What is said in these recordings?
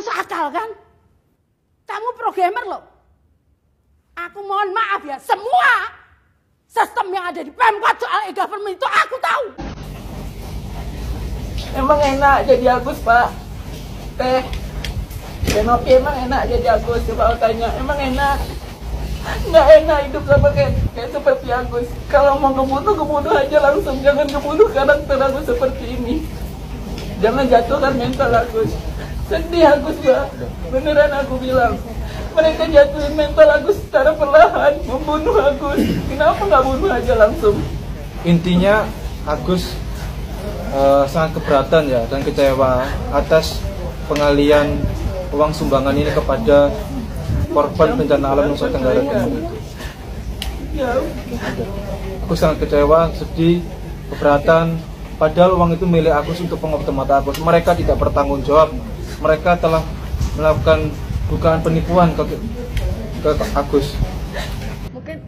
masuk akal kan? Kamu programmer loh. Aku mohon maaf ya, semua sistem yang ada di Pemkot soal e-government itu aku tahu. Emang enak jadi Agus, Pak? Teh Tenopi emang enak jadi Agus? Coba tanya, emang enak? Nggak enak hidup sama kayak seperti Agus. Kalau mau kebunuh aja langsung. Jangan kebunuh karakter Agus seperti ini. Jangan jatuhkan mental Agus. Sedih Agus, Mbak. Beneran aku bilang. Mereka jatuhin mental Agus secara perlahan, membunuh Agus. Kenapa nggak bunuh aja langsung? Intinya Agus sangat keberatan ya dan kecewa atas pengalian uang sumbangan ini kepada korban bencana alam Nusa Tenggara Timur itu. Aku sangat kecewa, sedih, keberatan. Padahal uang itu milik Agus untuk pengobatan mata Agus. Mereka tidak bertanggung jawab. Mereka telah melakukan dugaan penipuan ke Agus. Mungkin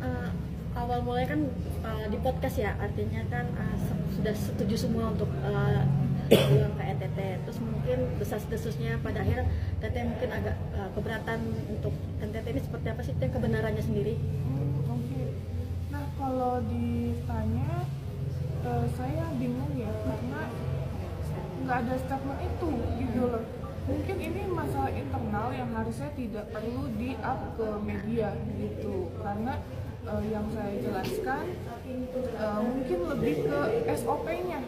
awal mulai kan di podcast ya, artinya kan sudah setuju semua untuk pulang ke NTT. Terus mungkin desas-desusnya pada akhirnya TT mungkin agak keberatan untuk NTT ini seperti apa sih yang kebenarannya sendiri? Oke. Nah kalau ditanya saya bingung ya karena nggak ada statement itu gitu loh. Mungkin ini masalah internal yang harusnya tidak perlu di-up ke media gitu karena yang saya jelaskan mungkin lebih ke SOP-nya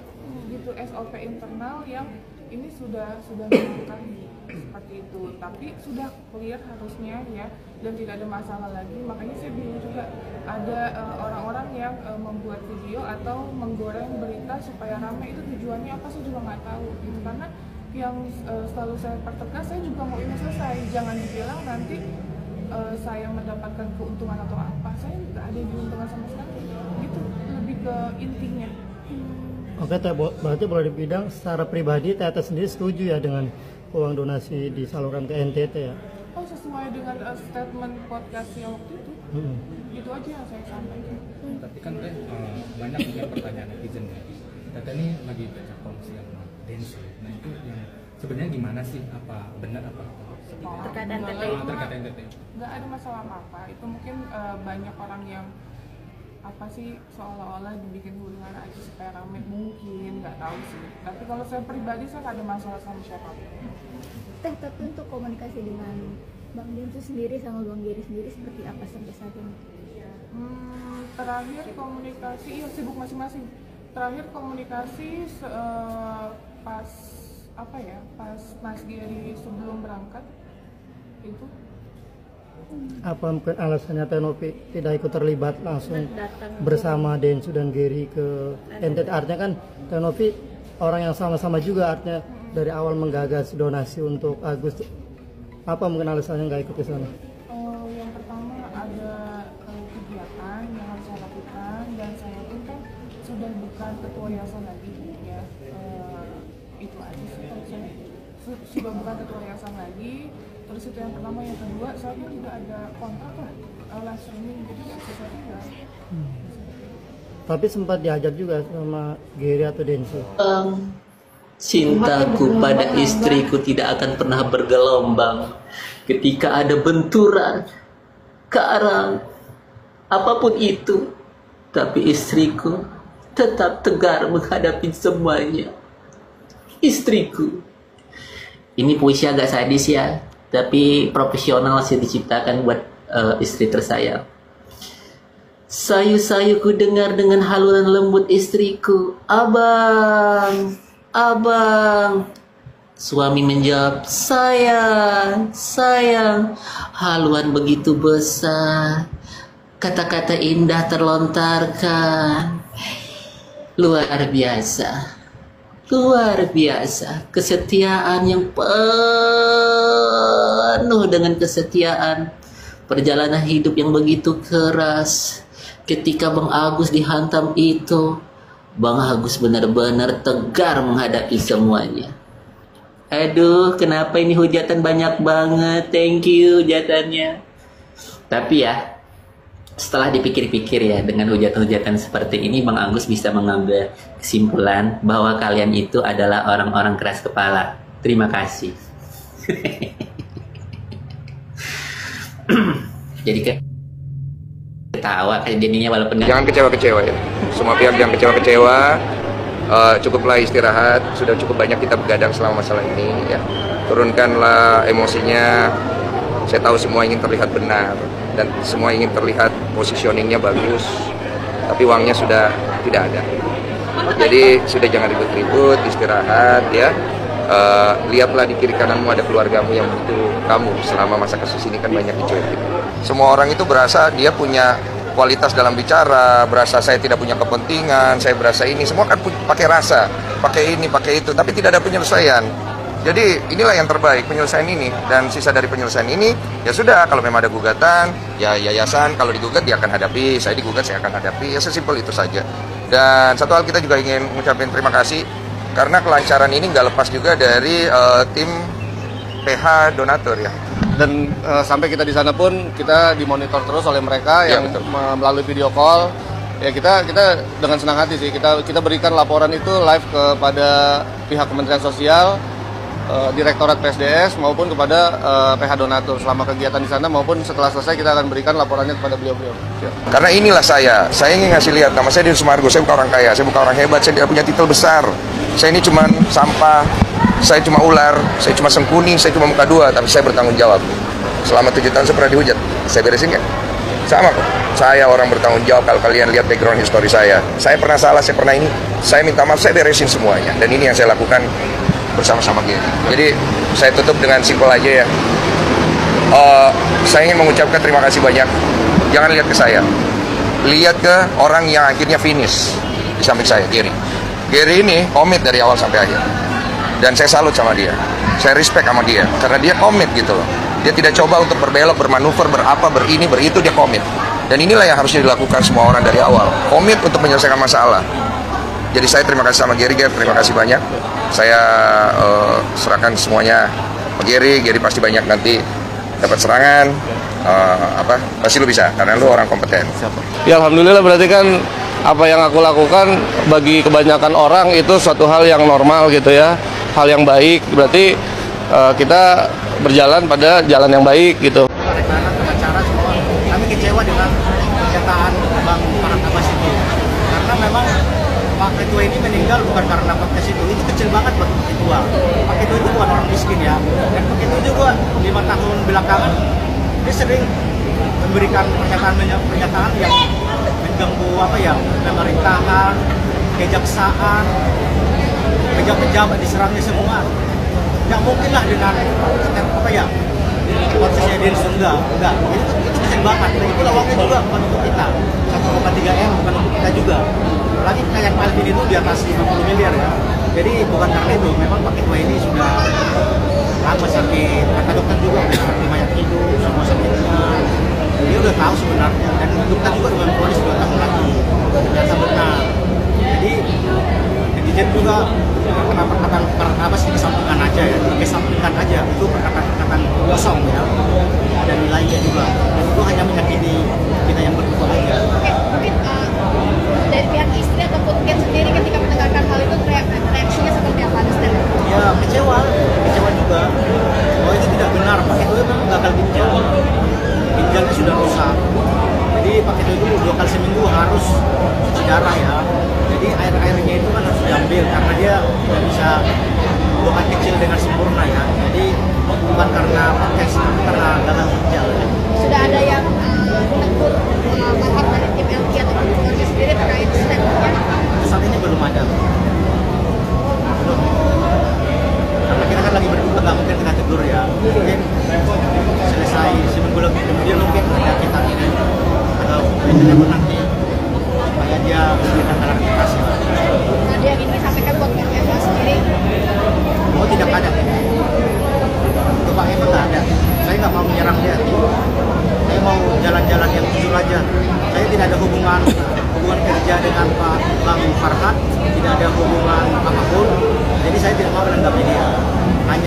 gitu, SOP internal yang ini sudah melakukan seperti itu, tapi sudah clear harusnya ya dan tidak ada masalah lagi. Makanya saya bingung juga ada orang-orang yang membuat video atau menggoreng berita supaya ramai, itu tujuannya apa saya juga nggak tahu gitu. Karena yang selalu saya pertegas, saya juga mau ini selesai, jangan dibilang nanti saya mendapatkan keuntungan atau apa. Saya nggak ada diuntungkan sama sekali gitu, lebih ke intinya. Oke, berarti boleh dibilang secara pribadi Tete sendiri setuju ya dengan uang donasi disalurkan ke NTT ya? Oh, sesuai dengan statement podcast yang waktu itu. Itu aja yang saya sampaikan. Tapi kan banyak juga pertanyaan netizen ya. Tete ini lagi baca kolom yang Densu. Nah itu yang sebenarnya gimana sih? Apa benar apa? Terkait NTT. Terkait NTT. Nggak ada masalah apa-apa. Itu mungkin banyak orang yang apa sih seolah-olah dibikin huluan aja supaya rame, mungkin nggak tahu sih. Tapi kalau saya pribadi saya nggak ada masalah sama siapapun. Tapi untuk komunikasi dengan Bang Densu sendiri sama Bang Giri sendiri seperti apa sampai saat ini? Terakhir komunikasi, iya sibuk masing-masing. Terakhir komunikasi pas apa ya? Pas Mas Giri sebelum berangkat itu. Apa mungkin alasannya Tenopi tidak ikut terlibat langsung bersama Densu dan Giri ke NTT? Artinya kan Tenopi orang yang sama-sama juga, artinya dari awal menggagas donasi untuk Agus. Apa mungkin alasannya nggak ikut ke sana? Yang pertama ada kegiatan yang harus saya lakukan dan saya pun kan sudah bukan ketua yayasan lagi ya. Itu aja sih, saya sudah bukan ketua yayasan lagi. Terus itu yang pertama, yang kedua saya tidak ada kontrak lah live streaming, jadi saya tidak. Tapi sempat diajak juga sama Giri atau Densu. Cintaku pada istriku tidak akan pernah bergelombang ketika ada benturan, karang, apapun itu. Tapi istriku tetap tegar menghadapi semuanya. Istriku. Ini puisi agak sadis ya, tapi profesional sih diciptakan buat istri tersayang. Sayu-sayu ku dengar dengan haluan lembut istriku, "Abang, abang." Suami menjawab, "Sayang, sayang." Haluan begitu besar, kata-kata indah terlontarkan. Luar biasa. Luar biasa, kesetiaan yang penuh dengan kesetiaan. Perjalanan hidup yang begitu keras. Ketika Bang Agus dihantam itu, Bang Agus benar-benar tegar menghadapi semuanya. Aduh, kenapa ini hujatan banyak banget. Thank you hujatannya. Tapi ya, setelah dipikir-pikir ya, dengan hujatan-hujatan seperti ini, Bang Agus bisa mengambil kesimpulan bahwa kalian itu adalah orang-orang keras kepala. Terima kasih. jadi ketawa kayak jadinya walaupun nggak. Jangan kecewa-kecewa ya. Semua pihak jangan kecewa-kecewa. Cukuplah istirahat. Sudah cukup banyak kita begadang selama masalah ini ya. Turunkanlah emosinya. Saya tahu semua ingin terlihat benar dan semua ingin terlihat positioningnya bagus. Tapi uangnya sudah tidak ada. Jadi sudah jangan ribut-ribut, istirahat ya. Lihatlah di kiri kananmu ada keluargamu yang butuh kamu. Selama masa kasus ini kan banyak dicuekin. Semua orang itu berasa dia punya kualitas dalam bicara, berasa saya tidak punya kepentingan, saya berasa ini. Semua kan pakai rasa, pakai ini, pakai itu, tapi tidak ada penyelesaian. Jadi inilah yang terbaik, penyelesaian ini. Dan sisa dari penyelesaian ini, ya sudah, kalau memang ada gugatan, ya yayasan kalau digugat dia akan hadapi, saya digugat saya akan hadapi, ya sesimpel itu saja. Dan satu hal kita juga ingin mengucapkan terima kasih, karena kelancaran ini nggak lepas juga dari tim PH donatur ya. Dan sampai kita di sana pun kita dimonitor terus oleh mereka yang melalui video call. Ya kita dengan senang hati sih kita berikan laporan itu live kepada pihak Kementerian Sosial, Direktorat PSDS maupun kepada PH donatur selama kegiatan di sana maupun setelah selesai kita akan berikan laporannya kepada beliau-beliau. Ya. Karena inilah saya ingin ngasih lihat nama saya di Sumargo, saya bukan orang kaya, saya bukan orang hebat, saya tidak punya titel besar. Saya ini cuma sampah, saya cuma ular, saya cuma sengkuni, saya cuma muka dua, tapi saya bertanggung jawab. Selama 7 tahun saya pernah dihujat, saya beresin kan? Sama kok, saya orang bertanggung jawab. Kalau kalian lihat background history saya pernah salah, saya pernah ini, saya minta maaf, saya beresin semuanya. Dan ini yang saya lakukan bersama-sama Gary. Jadi saya tutup dengan simpel aja ya. Saya ingin mengucapkan terima kasih banyak. Jangan lihat ke saya, lihat ke orang yang akhirnya finish di samping saya, Gary. Gary ini komit dari awal sampai akhir. Dan saya salut sama dia. Saya respect sama dia karena dia komit gitu loh. Dia tidak coba untuk berbelok, bermanuver, berapa, berini, beritu, dia komit. Dan inilah yang harusnya dilakukan semua orang dari awal. Komit untuk menyelesaikan masalah. Jadi saya terima kasih sama Gary, terima kasih banyak. Saya serahkan semuanya ke Gary pasti banyak nanti dapat serangan. Pasti lu bisa karena lu orang kompeten. Ya alhamdulillah, berarti kan apa yang aku lakukan bagi kebanyakan orang itu suatu hal yang normal gitu ya, hal yang baik. Berarti kita berjalan pada jalan yang baik gitu. Kami kecewa dengan pernyataan Bang Farhan Abbas itu, karena memang Pak Ketua ini meninggal bukan karena podcast itu kecil banget buat Pak Ketua. Pak Ketua itu bukan orang miskin ya, dan Pak Ketua juga 5 tahun belakangan dia sering memberikan pernyataan yang mengganggu pemerintahan, kejaksaan, pejabat diserangnya semua. Nggak mungkin lah dengan prosesnya dia enggak itu kecil banget. Dan itu lawangnya juga bukan untuk kita, 1,3 M bukan untuk kita juga. Lagi kayak Alvin itu di atas 50 miliar ya. Jadi bukan karena itu, memang Pak Ketua ini sudah lama sakit, kata dokter juga udah seperti mayat hidup, semua sakitnya. Dia udah tahu sebenarnya, dan dokter juga dengan polis 2 tahun lagi, ternyata benar. Jadi netizen juga perkataan apa sih disampaikan aja ya, dikesampingkan aja, itu perkataan kosong ya, ada nilainya juga, dan itu hanya menyakiti kita yang berdua aja. Mungkin dari pihak istri ataupun pihak sendiri ketika mendengarkan hal itu reaksinya seperti apa? Ya kecewa juga. Oh itu tidak benar, Pak Ketua itu memang gagal ginjalnya sudah rusak. Jadi Pak Ketua itu 2 kali seminggu harus cuci darah ya. Jadi airnya itu kan harus diambil karena dia tidak bisa bukan kecil dengan sempurna ya. Jadi bukan karena podcast, karena gagal ginjal. Sudah ada yang menegur Farhan dari tim LG atau keluarga sendiri terkait statementnya? Saat ini belum ada. Belum. Karena kita kan lagi berduka, nggak mungkin kita tegur ya. Mungkin selesai seminggu lebih kemudian mungkin ada kita ini atau telepon nanti supaya dia memberikan klarifikasi. Ada yang ingin disampaikan buat Pak Eva sendiri? Oh tidak ada. Untuk Pak Eva nggak ada. Saya nggak mau menyerang dia. Saya mau jalan-jalan yang jujur aja. Saya tidak ada hubungan kerja dengan Pak Bang Farhan, tidak ada hubungan apapun. Jadi saya tidak mau menanggapi dia. Hanya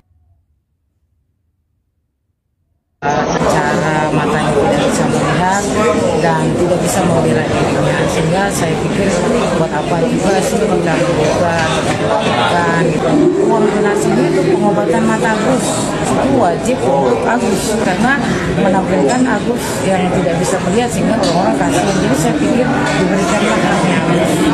secara mata yang tidak bisa melihat sadar dan tidak bisa membela dirinya, sehingga saya pikir buat apa juga sih kita lakukan gitu. Uang donasinya itu pengobatan mata Agus itu wajib untuk Agus karena menampilkan Agus yang tidak bisa melihat sehingga orang-orang kasihan. Jadi saya pikir diberikanlah haknya.